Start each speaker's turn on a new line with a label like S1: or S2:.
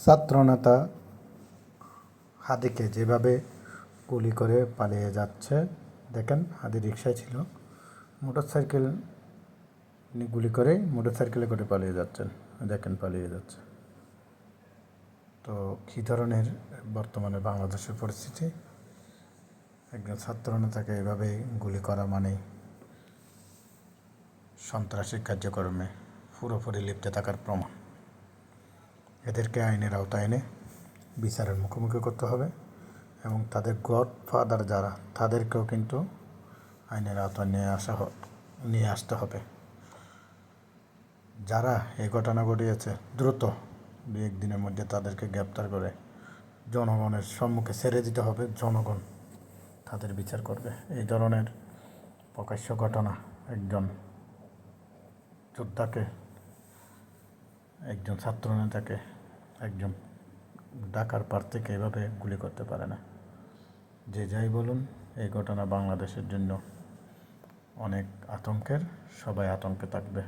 S1: ছাত্রনেতা হাদিকে যেভাবে গুলি করে পালিয়ে যাচ্ছে, দেখেন হাদি রিকশায় ছিল, মোটরসাইকেল গুলি করে মোটরসাইকেলে করে পালিয়ে যাচ্ছেন, দেখেন পালিয়ে যাচ্ছে। তো কী ধরনের বর্তমানে বাংলাদেশের পরিস্থিতি, একজন ছাত্রনেতাকে এভাবে গুলি করা মানে সন্ত্রাসী কার্যক্রমে পুরোপুরি লিপ্ত থাকার প্রমাণ। এদেরকে আইনের আওতায় এনে বিচারের মুখোমুখি করতে হবে এবং তাদের গডফাদার যারা, তাদেরকেও কিন্তু আইনের আওতায় নিয়ে আসতে হবে। যারা এই ঘটনা ঘটিয়েছে দ্রুত 2-1 দিনের মধ্যে তাদেরকে গ্রেপ্তার করে জনগণের সম্মুখে ছেড়ে দিতে হবে। জনগণ তাদের বিচার করবে। এই ধরনের প্রকাশ্য ঘটনা একজন যোদ্ধাকে, একজন ছাত্রনেতাকে, একজন ঢাকার পার থেকে এভাবে গুলি করতে পারে না। যে যাই বলুন, এই ঘটনা বাংলাদেশের জন্য অনেক আতঙ্কের। সবাই আতঙ্কে থাকবে।